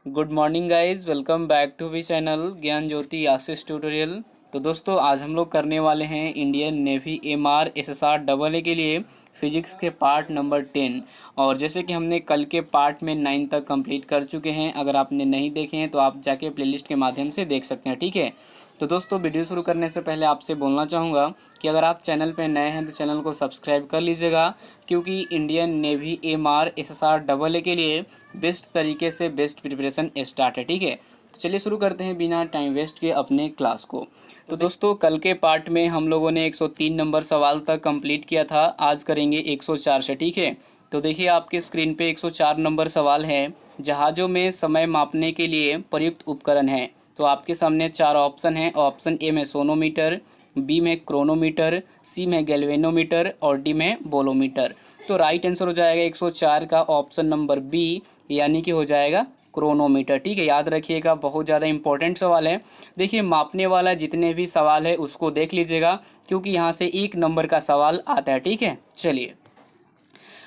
Good morning guys, welcome back to V channel Gyan Jyoti Ashish tutorial. तो दोस्तों आज हम लोग करने वाले हैं Indian navy MR SSR double A के लिए फिजिक्स के पार्ट नंबर 10। और जैसे कि हमने कल के पार्ट में 9 तक कंप्लीट कर चुके हैं। अगर आपने नहीं देखे हैं तो आप जाके प्लेलिस्ट के माध्यम से देख सकते हैं, ठीक है। तो दोस्तों वीडियो शुरू करने से पहले आपसे बोलना चाहूँगा कि अगर आप चैनल पर नए हैं तो चैनल को सब्सक्राइब कर लीजिएगा, क्योंकि Indian navy MR SSR double A के लिए बेस्ट तरीके से बेस्ट प्रिपरेशन स्टार्ट है, ठीक है। तो चलिए शुरू करते हैं बिना टाइम वेस्ट के अपने क्लास को। तो दोस्तों कल के पार्ट में हम लोगों ने 103 नंबर सवाल तक कंप्लीट किया था, आज करेंगे 104 से, ठीक है। तो देखिए आपके स्क्रीन पे 104 नंबर सवाल है। जहाज़ों में समय मापने के लिए प्रयुक्त उपकरण है। तो आपके सामने 4 ऑप्शन हैं। ऑप्शन ए में सोनोमीटर, बी में क्रोनोमीटर, सी में गैल्वेनोमीटर और डी में बोलोमीटर। तो राइट आंसर हो जाएगा 104 का ऑप्शन नंबर बी, यानी कि हो जाएगा क्रोनोमीटर, ठीक है। याद रखिएगा, बहुत ज़्यादा इंपॉर्टेंट सवाल है। देखिए मापने वाला जितने भी सवाल है उसको देख लीजिएगा, क्योंकि यहाँ से 1 नंबर का सवाल आता है, ठीक है। चलिए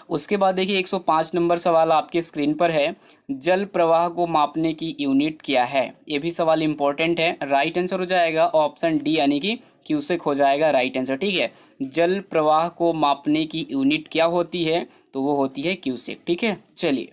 उसके बाद देखिए 105 नंबर सवाल आपके स्क्रीन पर है। जल प्रवाह को मापने की यूनिट क्या है? ये भी सवाल इंपॉर्टेंट है। राइट आंसर हो जाएगा ऑप्शन डी, यानी कि क्यूसेक हो जाएगा राइट आंसर, ठीक है। जल प्रवाह को मापने की यूनिट क्या होती है? तो वो होती है क्यूसेक, ठीक है। चलिए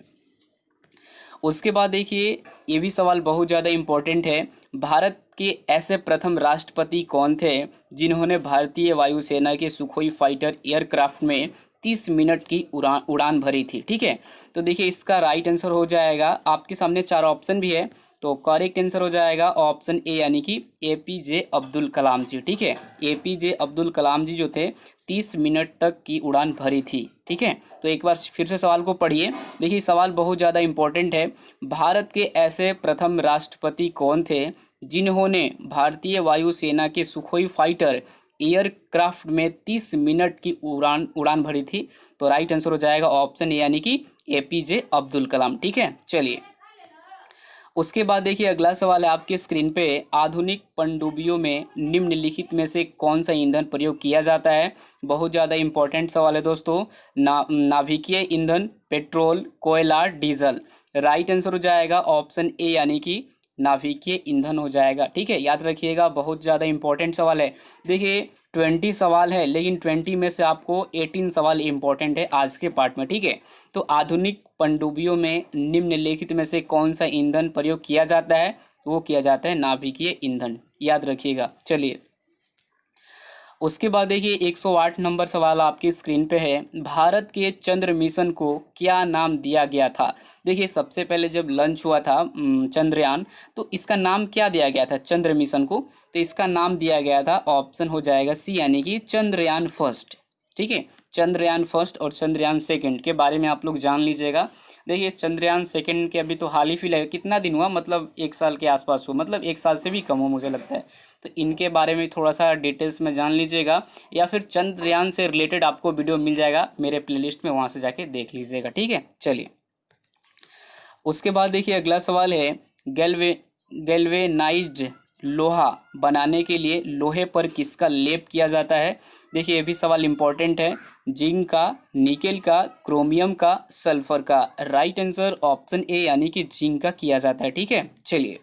उसके बाद देखिए ये भी सवाल बहुत ज़्यादा इम्पोर्टेंट है। भारत के ऐसे प्रथम राष्ट्रपति कौन थे जिन्होंने भारतीय वायुसेना के सुखोई फाइटर एयरक्राफ्ट में 30 मिनट की उड़ान भरी थी, ठीक है। तो देखिए इसका राइट आंसर हो जाएगा, आपके सामने 4 ऑप्शन भी है, तो करेक्ट आंसर हो जाएगा ऑप्शन ए, यानी कि एपीजे अब्दुल कलाम जी, ठीक है। एपीजे अब्दुल कलाम जी जो थे 30 मिनट तक की उड़ान भरी थी, ठीक है। तो एक बार फिर से सवाल को पढ़िए। देखिए सवाल बहुत ज़्यादा इंपॉर्टेंट है। भारत के ऐसे प्रथम राष्ट्रपति कौन थे जिन्होंने भारतीय वायुसेना के सुखोई फाइटर एयरक्राफ्ट में 30 मिनट की उड़ान भरी थी? तो राइट आंसर हो जाएगा ऑप्शन ए, यानी कि एपीजे अब्दुल कलाम, ठीक है। चलिए उसके बाद देखिए अगला सवाल है आपके स्क्रीन पे। आधुनिक पनडुब्बियों में निम्नलिखित में से कौन सा ईंधन प्रयोग किया जाता है? बहुत ज़्यादा इंपॉर्टेंट सवाल है दोस्तों। नाभिकीय ईंधन, पेट्रोल, कोयला, डीजल। राइट आंसर हो जाएगा ऑप्शन ए, यानी कि नाभिकीय ईंधन हो जाएगा, ठीक है। याद रखिएगा, बहुत ज़्यादा इंपॉर्टेंट सवाल है। देखिए 20 सवाल है, लेकिन 20 में से आपको 18 सवाल इंपॉर्टेंट है आज के पार्ट में, ठीक है। तो आधुनिक पनडुब्बियों में निम्नलिखित में से कौन सा ईंधन प्रयोग किया जाता है? वो किया जाता है नाभिकीय ईंधन, याद रखिएगा। चलिए उसके बाद देखिए 108 नंबर सवाल आपकी स्क्रीन पे है। भारत के चंद्र मिशन को क्या नाम दिया गया था? देखिए सबसे पहले जब लॉन्च हुआ था चंद्रयान, तो इसका नाम क्या दिया गया था चंद्र मिशन को? तो इसका नाम दिया गया था, ऑप्शन हो जाएगा सी, यानी कि चंद्रयान फर्स्ट, ठीक है। चंद्रयान फर्स्ट और चंद्रयान सेकंड के बारे में आप लोग जान लीजिएगा। देखिए चंद्रयान सेकंड के अभी तो हाल ही फिलहाल कितना दिन हुआ, मतलब 1 साल के आसपास हुआ, मतलब 1 साल से भी कम हो मुझे लगता है। तो इनके बारे में थोड़ा सा डिटेल्स में जान लीजिएगा, या फिर चंद्रयान से रिलेटेड आपको वीडियो मिल जाएगा मेरे प्लेलिस्ट में, वहाँ से जाके देख लीजिएगा, ठीक है। चलिए उसके बाद देखिए अगला सवाल है। गैल्वेनाइज्ड लोहा बनाने के लिए लोहे पर किसका लेप किया जाता है? देखिए ये भी सवाल इंपॉर्टेंट है। जिंक का, निकेल का, क्रोमियम का, सल्फर का। राइट आंसर ऑप्शन ए, यानी कि जिंक का किया जाता है, ठीक है। चलिए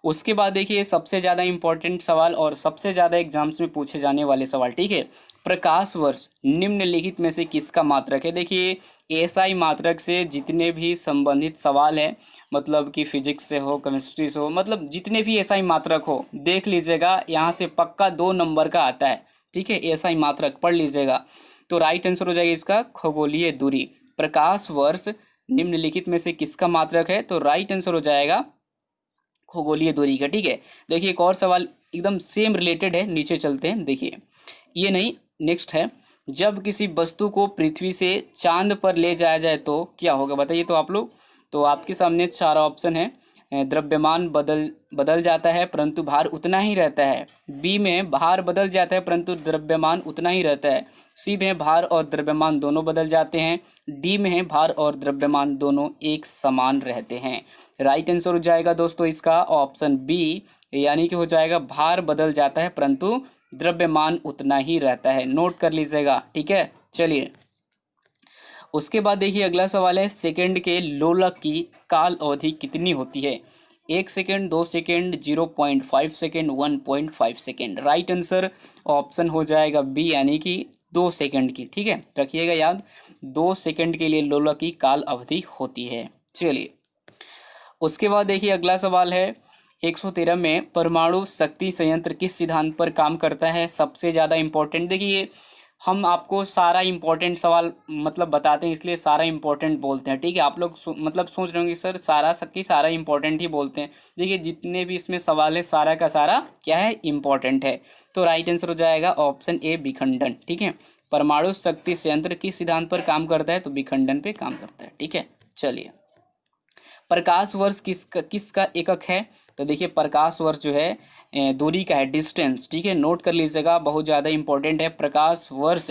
उसके बाद देखिए सबसे ज़्यादा इंपॉर्टेंट सवाल और सबसे ज़्यादा एग्जाम्स में पूछे जाने वाले सवाल, ठीक है। प्रकाश वर्ष निम्नलिखित में से किसका मात्रक है? देखिए एसआई मात्रक से जितने भी संबंधित सवाल हैं, मतलब कि फिजिक्स से हो, केमिस्ट्री से हो, मतलब जितने भी एसआई मात्रक हो देख लीजिएगा, यहाँ से पक्का 2 नंबर का आता है, ठीक है। एसआई मात्रक पढ़ लीजिएगा। तो राइट आंसर हो जाएगा इसका खगोलीय दूरी। प्रकाश वर्ष निम्नलिखित में से किसका मात्रक है? तो राइट आंसर हो जाएगा खगोलीय दूरी का, ठीक है। देखिए एक और सवाल एकदम सेम रिलेटेड है, नीचे चलते हैं। देखिए ये नहीं, नेक्स्ट है। जब किसी वस्तु को पृथ्वी से चांद पर ले जाया जाए तो क्या होगा, बताइए तो आप लोग। तो आपके सामने 4 ऑप्शन है। द्रव्यमान बदल जाता है परंतु भार उतना ही रहता है। बी में भार बदल जाता है परंतु द्रव्यमान उतना ही रहता है। सी में भार और द्रव्यमान दोनों बदल जाते हैं। डी में है भार और द्रव्यमान दोनों एक समान रहते हैं। राइट आंसर हो जाएगा दोस्तों इसका ऑप्शन बी, यानी कि हो जाएगा भार बदल जाता है परंतु द्रव्यमान उतना ही रहता है। नोट कर लीजिएगा, ठीक है। चलिए उसके बाद देखिए अगला सवाल है, सेकंड के लोलक की काल अवधि कितनी होती है? 1 second, 2 second, 0.5 second, 1.5 second. Right answer option हो जाएगा बी, यानी कि 2 सेकंड की। ठीक है, रखिएगा याद, 2 सेकंड के लिए लोलक की काल अवधि होती है। चलिए, उसके बाद देखिए अगला सवाल है, 113 में परमाणु शक्ति संयंत्र किस सिद्धांत पर काम करता है? सबसे ज़्यादा इम्पोर्टेंट, देखिए हम आपको सारा इम्पोर्टेंट सवाल मतलब बताते हैं, इसलिए सारा इम्पोर्टेंट बोलते हैं। ठीक है, आप लोग मतलब सोच रहे होंगे सर सारा सबकी सारा इम्पोर्टेंट ही बोलते हैं। देखिए जितने भी इसमें सवाल है सारा का सारा क्या है, इम्पोर्टेंट है। तो राइट आंसर हो जाएगा ऑप्शन ए, विखंडन। ठीक है, परमाणु शक्ति संयंत्र किस सिद्धांत पर काम करता है? तो विखंडन पे काम करता है। ठीक है, चलिए, प्रकाश वर्ष किसका एकक है? तो देखिए प्रकाश वर्ष जो है दूरी का है, डिस्टेंस। ठीक है, नोट कर लीजिएगा, बहुत ज़्यादा इंपॉर्टेंट है। प्रकाश वर्ष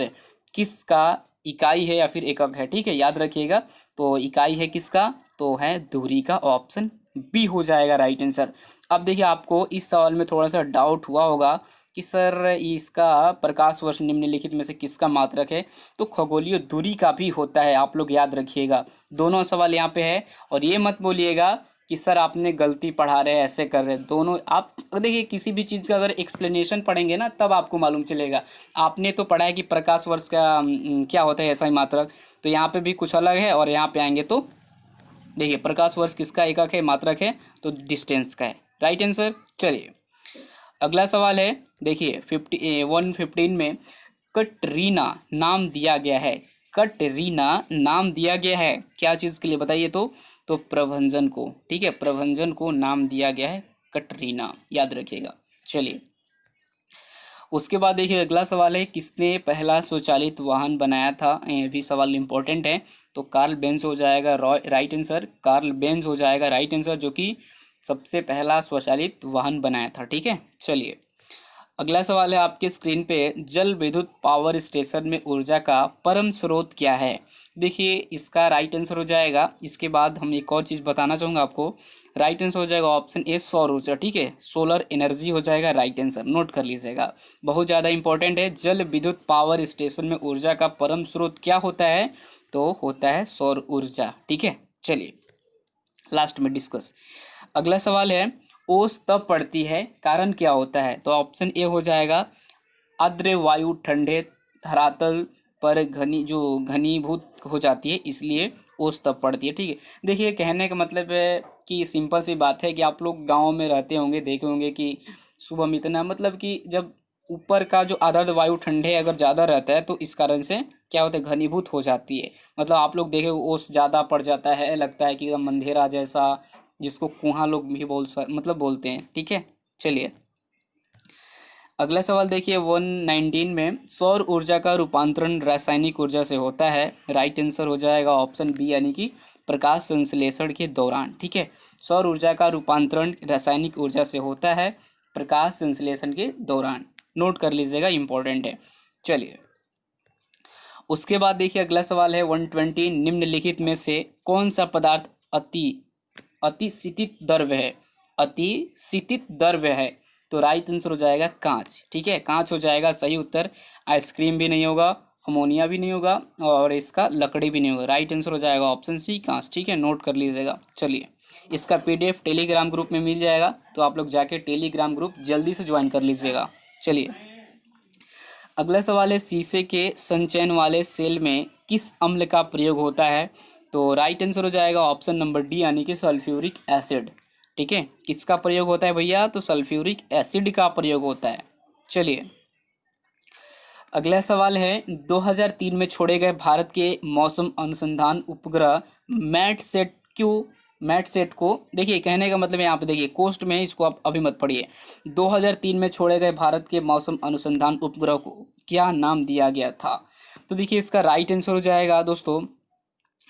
किसका इकाई है या फिर एकक है? ठीक है, याद रखिएगा। तो इकाई है किसका? तो है दूरी का, ऑप्शन बी हो जाएगा राइट आंसर। अब देखिए आपको इस सवाल में थोड़ा सा डाउट हुआ होगा कि सर इसका प्रकाश वर्ष निम्नलिखित में से किसका मात्रक है? तो खगोलीय दूरी का भी होता है, आप लोग याद रखिएगा। दोनों सवाल यहाँ पे है, और ये मत बोलिएगा कि सर आपने गलती पढ़ा रहे हैं, ऐसे कर रहे हैं। दोनों आप देखिए, किसी भी चीज़ का अगर एक्सप्लेनेशन पढ़ेंगे ना तब आपको मालूम चलेगा। आपने तो पढ़ा है कि प्रकाश वर्ष का क्या होता है, ऐसा ही मात्रक। तो यहाँ पे भी कुछ अलग है, और यहाँ पे आएंगे तो देखिए प्रकाश वर्ष किसका एकक है, मात्रक है? तो डिस्टेंस का है। Right answer. चलिए, अगला सवाल है, देखिए 115 में कटरीना नाम दिया गया है। कटरीना नाम दिया गया है क्या चीज़ के लिए बताइए? तो प्रभंजन को। ठीक है, प्रभंजन को नाम दिया गया है कटरीना, याद रखिएगा। चलिए, उसके बाद देखिए अगला सवाल है, किसने पहला स्वचालित वाहन बनाया था? ये भी सवाल इंपॉर्टेंट है। तो कार्ल बेंज हो जाएगा राइट आंसर, कार्ल बेंज हो जाएगा राइट आंसर, जो कि सबसे पहला स्वचालित वाहन बनाया था। ठीक है, चलिए, अगला सवाल है आपके स्क्रीन पे, जल विद्युत पावर स्टेशन में ऊर्जा का परम स्रोत क्या है? देखिए इसका राइट आंसर हो जाएगा, इसके बाद हम एक और चीज़ बताना चाहूँगा आपको। राइट आंसर हो जाएगा ऑप्शन ए, सौर ऊर्जा। ठीक है, सोलर एनर्जी हो जाएगा राइट आंसर, नोट कर लीजिएगा, बहुत ज़्यादा इंपॉर्टेंट है। जल विद्युत पावर स्टेशन में ऊर्जा का परम स्रोत क्या होता है? तो होता है सौर ऊर्जा। ठीक है, चलिए लास्ट में डिस्कस। अगला सवाल है, ओस तब पड़ती है, कारण क्या होता है? तो ऑप्शन ए हो जाएगा, आर्द्र वायु ठंडे धरातल पर घनीभूत हो जाती है, इसलिए ओस तब पड़ती है। ठीक है, देखिए कहने का मतलब है कि सिंपल सी बात है कि आप लोग गांव में रहते होंगे, देखे होंगे कि सुबह में इतना मतलब कि जब ऊपर का जो आर्द्र वायु ठंडे अगर ज़्यादा रहता है तो इस कारण से क्या होता है, घनीभूत हो जाती है। मतलब आप लोग देखे ओस ज़्यादा पड़ जाता है, लगता है कि एकदम अंधेरा जैसा, जिसको कुआं लोग भी मतलब बोलते हैं। ठीक है, चलिए अगला सवाल देखिए 119 में, सौर ऊर्जा का रूपांतरण रासायनिक ऊर्जा से होता है। राइट आंसर हो जाएगा ऑप्शन बी, यानी कि प्रकाश संश्लेषण के दौरान। ठीक है, सौर ऊर्जा का रूपांतरण रासायनिक ऊर्जा से होता है प्रकाश संश्लेषण के दौरान, नोट कर लीजिएगा, इंपॉर्टेंट है। चलिए, उसके बाद देखिए अगला सवाल है 120, निम्नलिखित में से कौन सा पदार्थ अतिशीतित द्रव्य है? अतिशीतित द्रव्य है, तो राइट आंसर हो जाएगा कांच। ठीक है, कांच हो जाएगा सही उत्तर। आइसक्रीम भी नहीं होगा, अमोनिया भी नहीं होगा, और इसका लकड़ी भी नहीं होगा। राइट आंसर हो जाएगा ऑप्शन सी, कांच। ठीक है, नोट कर लीजिएगा। चलिए, इसका पीडीएफ टेलीग्राम ग्रुप में मिल जाएगा, तो आप लोग जाके टेलीग्राम ग्रुप जल्दी से ज्वाइन कर लीजिएगा। चलिए, अगला सवाल है, शीशे के संचयन वाले सेल में किस अम्ल का प्रयोग होता है? तो राइट आंसर हो जाएगा ऑप्शन नंबर डी, यानी कि सल्फ्यूरिक एसिड। ठीक है, किसका प्रयोग होता है भैया? तो सल्फ्यूरिक एसिड का प्रयोग होता है। चलिए, अगला सवाल है, 2003 में छोड़े गए भारत के मौसम अनुसंधान उपग्रह मैटसेट को देखिए, कहने का मतलब यहाँ पे देखिए कोस्ट में है, इसको आप अभी मत पढ़िए। 2003 में छोड़े गए भारत के मौसम अनुसंधान उपग्रह को क्या नाम दिया गया था? तो देखिए इसका राइट आंसर हो जाएगा दोस्तों,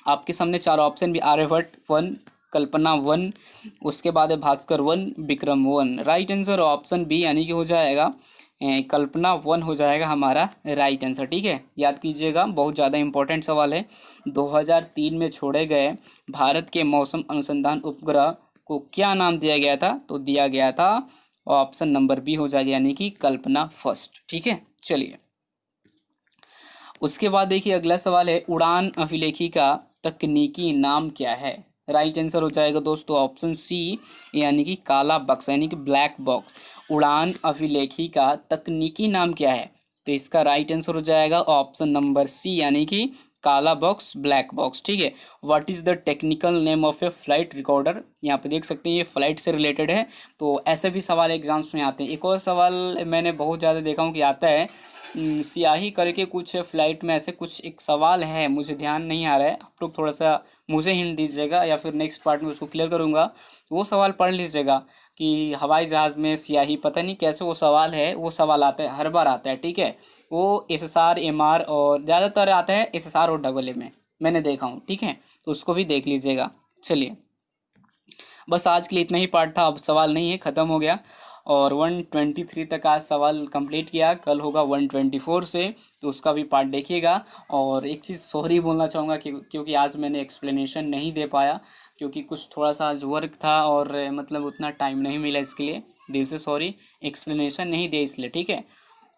आपके सामने चार ऑप्शन भी, आर्यभट्ट 1, कल्पना 1, उसके बाद है Bhaskar 1, Vikram 1। Right answer option B, यानी कि हो जाएगा कल्पना 1 हो जाएगा हमारा राइट आंसर। ठीक है, याद कीजिएगा, बहुत ज़्यादा इंपॉर्टेंट सवाल है। 2003 में छोड़े गए भारत के मौसम अनुसंधान उपग्रह को क्या नाम दिया गया था? तो दिया गया था ऑप्शन नंबर बी हो जाएगा, यानी कि कल्पना फर्स्ट। ठीक है, चलिए उसके बाद देखिए अगला सवाल है, उड़ान अभिलेखी का तकनीकी नाम क्या है? राइट आंसर हो जाएगा दोस्तों ऑप्शन सी, यानी कि काला बक्स, यानी कि ब्लैक बॉक्स। उड़ान अभिलेखी का तकनीकी नाम क्या है? तो इसका राइट आंसर हो जाएगा ऑप्शन नंबर सी, यानी कि काला बॉक्स, ब्लैक बॉक्स। ठीक है। What is the technical name of A flight recorder? यहाँ पे देख सकते हैं ये फ्लाइट से रिलेटेड है, तो ऐसे भी सवाल एग्जाम्स में आते हैं। एक और सवाल मैंने बहुत ज़्यादा देखा हूँ कि आता है, सियाही करके कुछ फ्लाइट में ऐसे कुछ एक सवाल है, मुझे ध्यान नहीं आ रहा है, आप लोग थोड़ा सा मुझे हिंट दीजिएगा या फिर नेक्स्ट पार्ट में उसको क्लियर करूँगा। वो सवाल पढ़ लीजिएगा कि हवाई जहाज़ में स्याही, पता नहीं कैसे वो सवाल है, वो सवाल आता है, हर बार आता है। ठीक है। वो SSR MR और ज़्यादातर आता है SSR और AA में, मैंने देखा हूँ। ठीक है, तो उसको भी देख लीजिएगा। चलिए, बस आज के लिए इतना ही पार्ट था, अब सवाल नहीं है, ख़त्म हो गया। और 123 तक आज सवाल कंप्लीट किया, कल होगा 124 से, तो उसका भी पार्ट देखिएगा। और एक चीज़ सॉरी बोलना चाहूँगा क्योंकि आज मैंने एक्सप्लेनेशन नहीं दे पाया, क्योंकि कुछ थोड़ा सा आज वर्क था और मतलब उतना टाइम नहीं मिला, इसके लिए दिल से सॉरी, एक्सप्लेनेशन नहीं दिया इसलिए। ठीक है।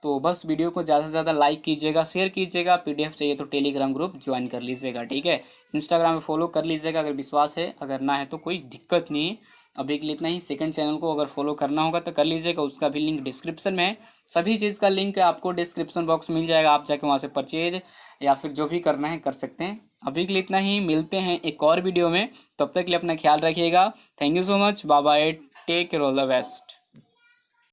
तो बस वीडियो को ज़्यादा से ज़्यादा लाइक कीजिएगा, शेयर कीजिएगा, PDF चाहिए तो टेलीग्राम ग्रुप ज्वाइन कर लीजिएगा। ठीक है। इंस्टाग्राम में फॉलो कर लीजिएगा अगर विश्वास है, अगर ना है तो कोई दिक्कत नहीं है। अभी के लिए इतना ही। सेकंड चैनल को अगर फॉलो करना होगा तो कर लीजिएगा, उसका भी लिंक डिस्क्रिप्शन में है। सभी चीज़ का लिंक आपको डिस्क्रिप्शन बॉक्स मिल जाएगा, आप जाके वहाँ से परचेज या फिर जो भी करना है कर सकते हैं। अभी के लिए इतना ही, मिलते हैं एक और वीडियो में, तब तक के लिए अपना ख्याल रखिएगा। Thank you so much, bye bye, take care, all the best.